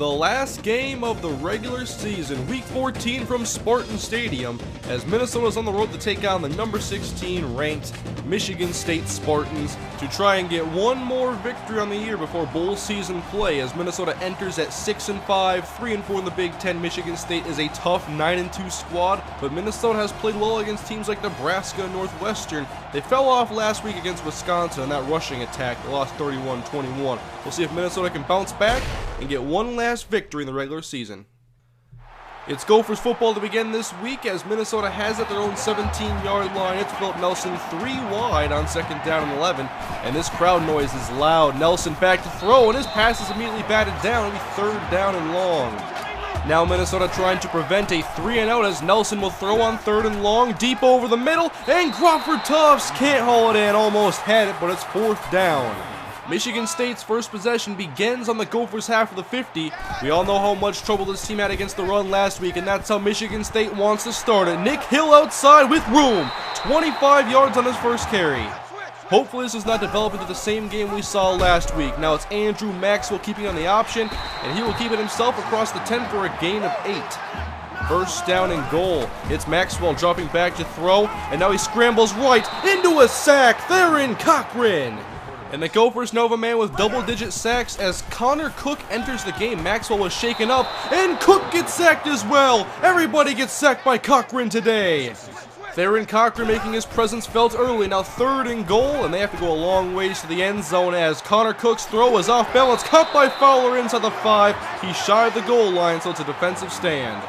The last game of the regular season, week 14 from Spartan Stadium, as Minnesota's on the road to take on the number 16 ranked Michigan State Spartans to try and get one more victory on the year before bowl season play, as Minnesota enters at 6-5, 3-4 in the Big Ten. Michigan State is a tough 9-2 squad, but Minnesota has played well against teams like Nebraska and Northwestern. They fell off last week against Wisconsin in that rushing attack. They lost 31-21. We'll see if Minnesota can bounce back and get one last victory in the regular season. It's Gophers football to begin this week, as Minnesota has at their own 17-yard line. It's Philip Nelson 3 wide on 2nd down and 11, and this crowd noise is loud. Nelson back to throw, and his pass is immediately batted down. It'll be 3rd down and long. Now Minnesota trying to prevent a 3-and-out as Nelson will throw on 3rd and long, deep over the middle, and Crawford Tufts can't haul it in. Almost had it, but it's 4th down. Michigan State's first possession begins on the Gophers' half of the 50. We all know how much trouble this team had against the run last week, and that's how Michigan State wants to start it. Nick Hill outside with room, 25 yards on his first carry. Hopefully this does not develop into the same game we saw last week. Now it's Andrew Maxwell keeping on the option, and he will keep it himself across the 10 for a gain of 8. First down and goal. It's Maxwell dropping back to throw, and now he scrambles right into a sack. They're in Cochran. And the Gophers know of a man with double-digit sacks as Connor Cook enters the game. Maxwell was shaken up, and Cook gets sacked as well. Everybody gets sacked by Cochran today. Theron Cochran making his presence felt early. Now 3rd and goal, and they have to go a long ways to the end zone as Connor Cook's throw is off balance. Caught by Fowler inside the 5. He's shy of the goal line, so it's a defensive stand.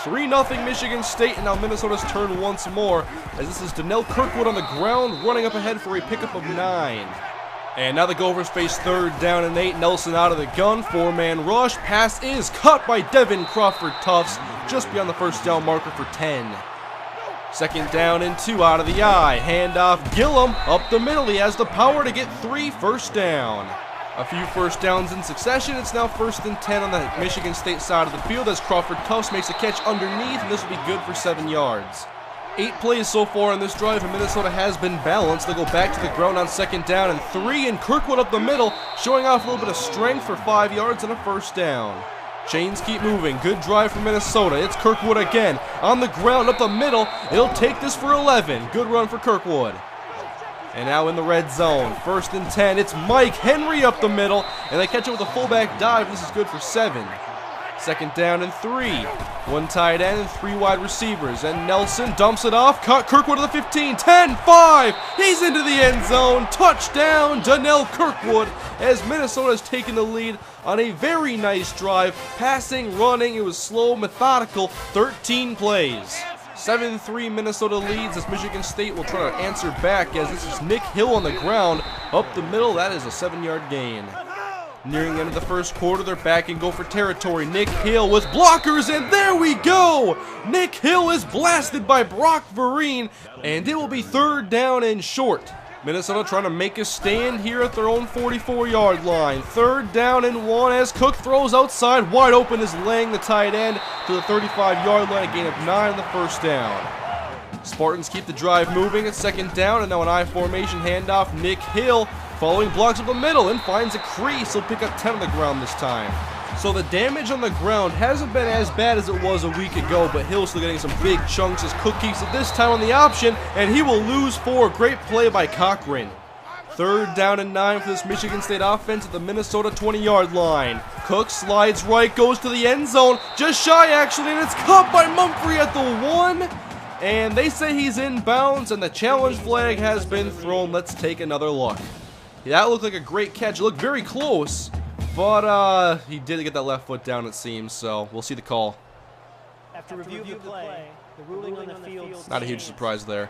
3-0 Michigan State, and now Minnesota's turn once more, as this is Donnell Kirkwood on the ground, running up ahead for a pickup of 9. And now the Gophers face 3rd down and 8. Nelson out of the gun, 4-man rush. Pass is caught by Devin Crawford Tufts, just beyond the first down marker for 10. 2nd down and 2 out of the eye. Handoff Gillum up the middle. He has the power to get 3 first down. A few first downs in succession. It's now 1st and 10 on the Michigan State side of the field as Crawford Tufts makes a catch underneath, and this will be good for 7 yards. 8 plays so far in this drive, and Minnesota has been balanced. They'll go back to the ground on 2nd down and 3, and Kirkwood up the middle, showing off a little bit of strength for 5 yards and a first down. Chains keep moving. Good drive for Minnesota. It's Kirkwood again. On the ground up the middle. He'll take this for 11. Good run for Kirkwood. And now in the red zone. 1st and 10. It's Mike Henry up the middle, and they catch it with a fullback dive. This is good for 7. 2nd down and 3. 1 tight end and 3 wide receivers. And Nelson dumps it off. Caught Kirkwood to the 15. 10, 5. He's into the end zone. Touchdown, Donnell Kirkwood, as Minnesota has taken the lead on a very nice drive. Passing, running. It was slow, methodical. 13 plays. 7-3 Minnesota leads as Michigan State will try to answer back, as this is Nick Hill on the ground. Up the middle. That is a 7-yard gain. Nearing the end of the first quarter, they're back in Gopher territory. Nick Hill with blockers, and there we go! Nick Hill is blasted by Brock Vereen, and it will be 3rd down and short. Minnesota trying to make a stand here at their own 44-yard line. 3rd down and 1 as Cook throws outside. Wide open is laying the tight end to the 35-yard line, a gain of 9 on the first down. Spartans keep the drive moving at 2nd down, and now an I formation handoff. Nick Hill following blocks up the middle and finds a crease. He'll pick up 10 on the ground this time. So the damage on the ground hasn't been as bad as it was a week ago, but Hill's still getting some big chunks as Cook keeps it this time on the option, and he will lose 4. Great play by Cochran. 3rd down and 9 for this Michigan State offense at the Minnesota 20-yard line. Cook slides right, goes to the end zone, just shy actually, and it's caught by Mumphrey at the 1. And they say he's in bounds, and the challenge flag has been thrown. Let's take another look. That looked like a great catch. It looked very close, but he did get that left foot down, it seems, so we'll see the call. After review of the play, the ruling on the field. Not a huge surprise there.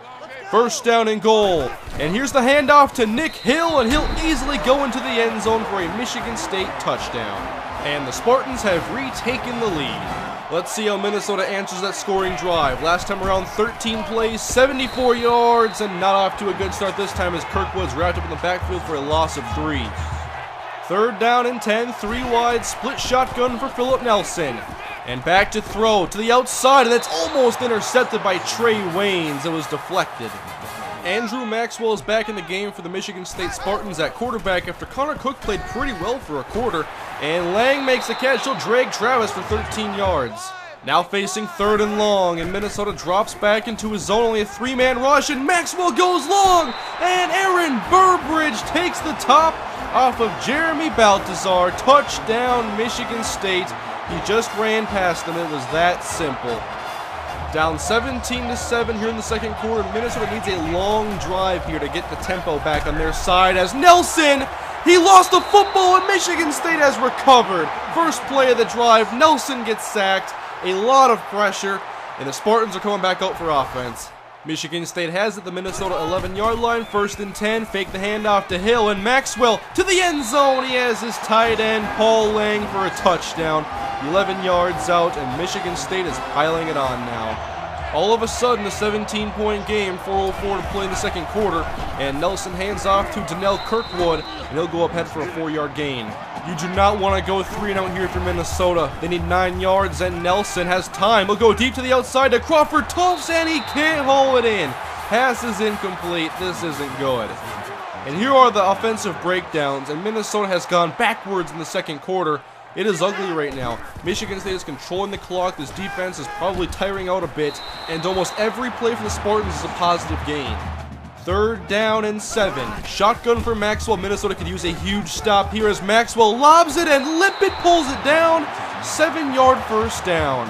1st down and goal. And here's the handoff to Nick Hill, and he'll easily go into the end zone for a Michigan State touchdown. And the Spartans have retaken the lead. Let's see how Minnesota answers that scoring drive. Last time around, 13 plays, 74 yards, and not off to a good start this time as Kirkwood's wrapped up in the backfield for a loss of 3. 3rd down and 10, 3 wide, split shotgun for Philip Nelson. And back to throw to the outside, and that's almost intercepted by Trey Waynes. It was deflected. Andrew Maxwell is back in the game for the Michigan State Spartans at quarterback after Connor Cook played pretty well for a quarter. And Lang makes the catch. He'll drag Travis for 13 yards. Now facing 3rd and long, and Minnesota drops back into his zone. Only a 3-man rush, and Maxwell goes long. And Aaron Burbridge takes the top off of Jeremy Baltazar. Touchdown, Michigan State. He just ran past them. It was that simple. Down 17-7 here in the second quarter. Minnesota needs a long drive here to get the tempo back on their side as Nelson, he lost the football and Michigan State has recovered. First play of the drive, Nelson gets sacked. A lot of pressure, and the Spartans are coming back out for offense. Michigan State has it, the Minnesota 11-yard line, 1st and 10. Fake the handoff to Hill, and Maxwell to the end zone. He has his tight end, Paul Lang, for a touchdown. 11 yards out, and Michigan State is piling it on now. All of a sudden, a 17-point game, 4:04 to play in the second quarter, and Nelson hands off to Donnell Kirkwood, and he'll go up head for a 4-yard gain. You do not want to go 3-0 here for Minnesota. They need 9 yards, and Nelson has time. He'll go deep to the outside to Crawford Tufts, and he can't haul it in. Pass is incomplete. This isn't good. And here are the offensive breakdowns, and Minnesota has gone backwards in the second quarter. It is ugly right now. Michigan State is controlling the clock. This defense is probably tiring out a bit, and almost every play for the Spartans is a positive gain. 3rd down and 7. Shotgun for Maxwell. Minnesota could use a huge stop here as Maxwell lobs it and Lippett pulls it down. 7-yard first down.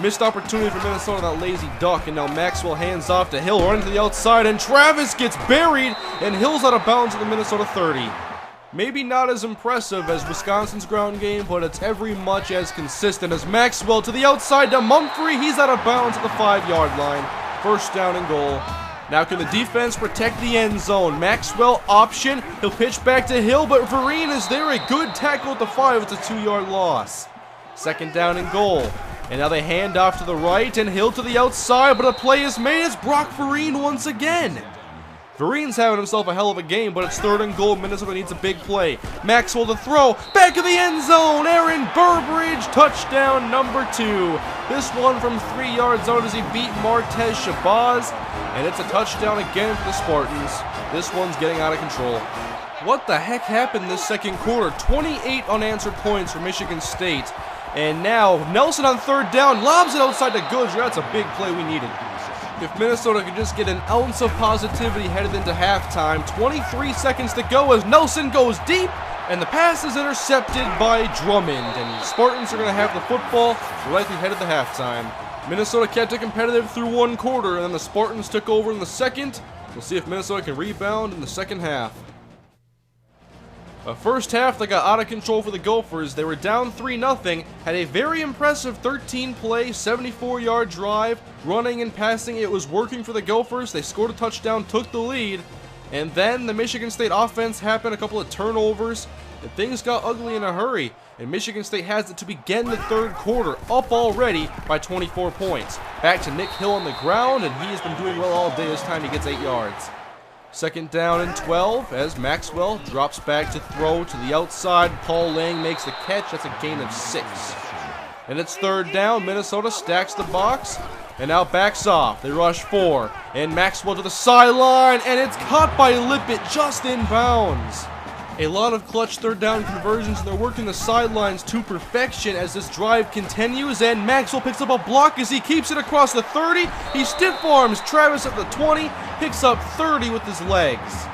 Missed opportunity for Minnesota, that lazy duck, and now Maxwell hands off to Hill, running to the outside, and Travis gets buried, and Hill's out of bounds at the Minnesota 30. Maybe not as impressive as Wisconsin's ground game, but it's every much as consistent as Maxwell to the outside to Mumphrey. He's out of bounds at the 5-yard line. 1st down and goal. Now can the defense protect the end zone? Maxwell option. He'll pitch back to Hill, but Vereen is there. A good tackle at the 5. It's a 2-yard loss. 2nd down and goal. And now they hand off to the right and Hill to the outside, but a play is made as Brock Vereen once again. Vereen's having himself a hell of a game, but it's 3rd and goal. Minnesota needs a big play. Maxwell to throw. Back of the end zone. Aaron Burbridge. Touchdown number 2. This one from 3 yards out as he beat Martez Shabazz. And it's a touchdown again for the Spartans. This one's getting out of control. What the heck happened this second quarter? 28 unanswered points for Michigan State. And now Nelson on 3rd down. Lobs it outside to Goodger. That's a big play we needed. If Minnesota could just get an ounce of positivity headed into halftime. 23 seconds to go as Nelson goes deep, and the pass is intercepted by Drummond. And the Spartans are going to have the football. We're likely headed to halftime. Minnesota kept it competitive through 1 quarter, and then the Spartans took over in the second. We'll see if Minnesota can rebound in the second half. First half, they got out of control for the Gophers. They were down 3-0, had a very impressive 13-play, 74-yard drive, running and passing. It was working for the Gophers. They scored a touchdown, took the lead, and then the Michigan State offense happened, a couple of turnovers, and things got ugly in a hurry, and Michigan State has it to begin the 3rd quarter, up already by 24 points. Back to Nick Hill on the ground, and he has been doing well all day. This time he gets 8 yards. 2nd down and 12 as Maxwell drops back to throw to the outside. Paul Lang makes the catch. That's a gain of 6. And it's 3rd down. Minnesota stacks the box and now backs off. They rush 4. And Maxwell to the sideline, and it's caught by Lippett just in bounds. A lot of clutch 3rd down conversions, and they're working the sidelines to perfection as this drive continues, and Maxwell picks up a block as he keeps it across the 30. He stiff arms Travis at the 20, picks up 30 with his legs.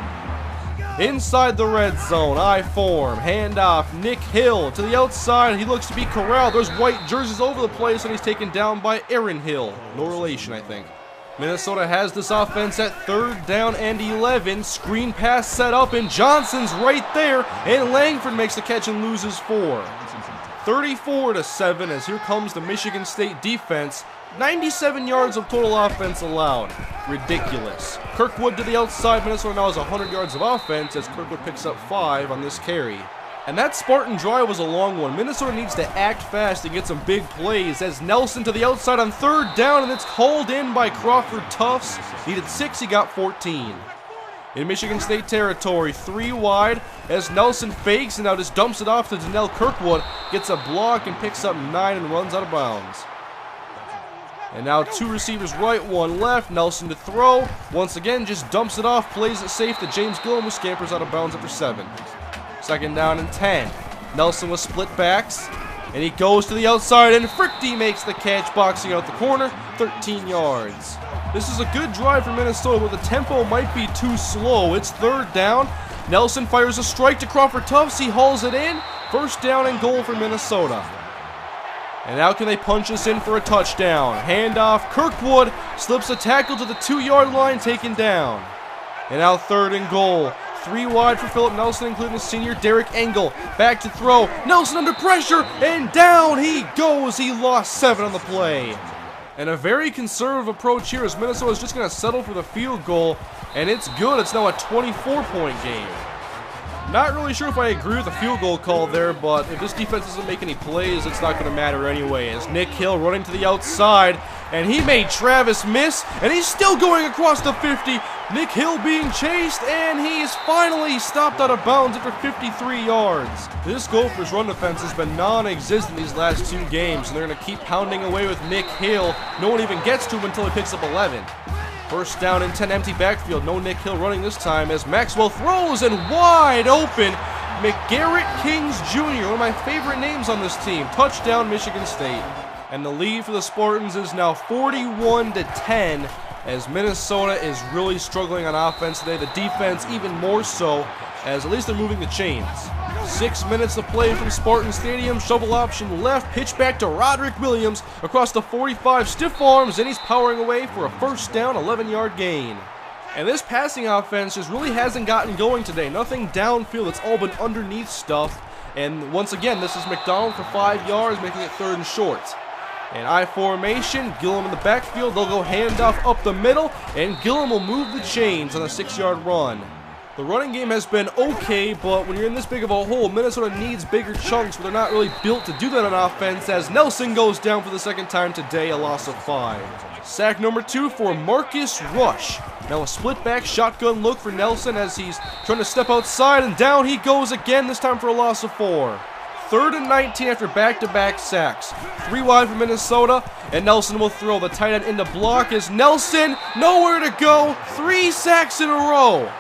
Inside the red zone, I form, handoff, Nick Hill to the outside. He looks to be corralled. There's white jerseys over the place, and he's taken down by Aaron Hill. No relation, I think. Minnesota has this offense at 3rd down and 11. Screen pass set up, and Johnson's right there, and Langford makes the catch and loses 4. 34-7 as here comes the Michigan State defense. 97 yards of total offense allowed. Ridiculous. Kirkwood to the outside. Minnesota now has 100 yards of offense as Kirkwood picks up 5 on this carry. And that Spartan drive was a long one. Minnesota needs to act fast and get some big plays as Nelson to the outside on 3rd down, and it's called in by Crawford Tufts. Needed 6, he got 14. In Michigan State territory, 3 wide as Nelson fakes and now just dumps it off to Donnell Kirkwood. Gets a block and picks up 9 and runs out of bounds. And now 2 receivers right, 1 left. Nelson to throw. Once again, just dumps it off, plays it safe to James Gillum, who scampers out of bounds after 7. 2nd down and 10. Nelson with split backs. And he goes to the outside, and Fricky makes the catch, boxing out the corner, 13 yards. This is a good drive for Minnesota, but the tempo might be too slow. It's 3rd down. Nelson fires a strike to Crawford Tufts. He hauls it in. 1st down and goal for Minnesota. And now can they punch this in for a touchdown? Handoff. Kirkwood slips a tackle to the 2-yard line, taken down. And now 3rd and goal. 3 wide for Philip Nelson, including the senior Derek Engel. Back to throw. Nelson under pressure, and down he goes. He lost 7 on the play. And a very conservative approach here as Minnesota is just going to settle for the field goal. And it's good. It's now a 24-point game. Not really sure if I agree with the field goal call there, but if this defense doesn't make any plays, it's not going to matter anyway. As Nick Hill running to the outside, and he made Travis miss, and he's still going across the 50. Nick Hill being chased, and he's finally stopped out of bounds after 53 yards. This Gophers run defense has been non-existent these last 2 games, and they're going to keep pounding away with Nick Hill. No one even gets to him until he picks up 11. 1st down and 10, empty backfield. No Nick Hill running this time as Maxwell throws, and wide open. McGarrett Kings Jr., one of my favorite names on this team. Touchdown, Michigan State. And the lead for the Spartans is now 41-10 as Minnesota is really struggling on offense today. The defense even more so, as at least they're moving the chains. 6 minutes to play from Spartan Stadium. Shovel option left. Pitch back to Roderick Williams across the 45. Stiff arms, and he's powering away for a 1st down, 11-yard gain. And this passing offense just really hasn't gotten going today. Nothing downfield. It's all been underneath stuff. And once again, this is McDonald for 5 yards, making it 3rd and short. And I formation, Gillum in the backfield. They'll go handoff up the middle, and Gillum will move the chains on a 6-yard run. The running game has been okay, but when you're in this big of a hole, Minnesota needs bigger chunks, but they're not really built to do that on offense, as Nelson goes down for the 2nd time today, a loss of 5. Sack number 2 for Marcus Rush. Now a split back shotgun look for Nelson as he's trying to step outside, and down he goes again, this time for a loss of 4. 3rd and 19 after back-to-back sacks. 3 wide for Minnesota, and Nelson will throw the tight end into block as Nelson, nowhere to go, 3 sacks in a row.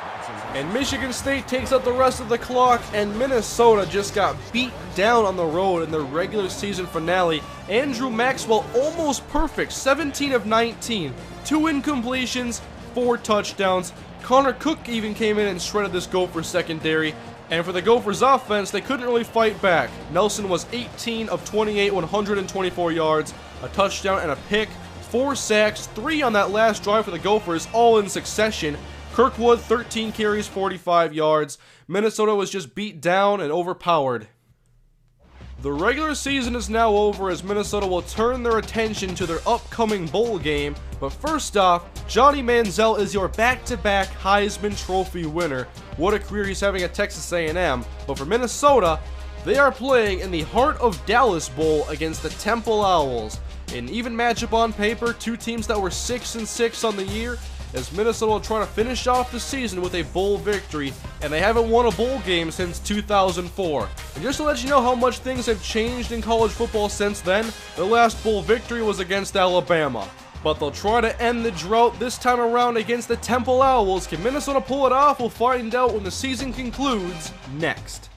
And Michigan State takes out the rest of the clock, and Minnesota just got beat down on the road in their regular season finale. Andrew Maxwell almost perfect, 17 of 19, 2 incompletions, 4 touchdowns. Connor Cook even came in and shredded this Gophers secondary. And for the Gophers offense, they couldn't really fight back. Nelson was 18 of 28, 124 yards, a touchdown and a pick, 4 sacks, 3 on that last drive for the Gophers, all in succession. Kirkwood, 13 carries, 45 yards. Minnesota was just beat down and overpowered. The regular season is now over as Minnesota will turn their attention to their upcoming bowl game. But first off, Johnny Manziel is your back-to-back Heisman Trophy winner. What a career he's having at Texas A&M. But for Minnesota, they are playing in the Heart of Dallas Bowl against the Temple Owls. An even matchup on paper, 2 teams that were 6-6 on the year, as Minnesota will try to finish off the season with a bowl victory, and they haven't won a bowl game since 2004. And just to let you know how much things have changed in college football since then, their last bowl victory was against Alabama. But they'll try to end the drought this time around against the Temple Owls. Can Minnesota pull it off? We'll find out when the season concludes next.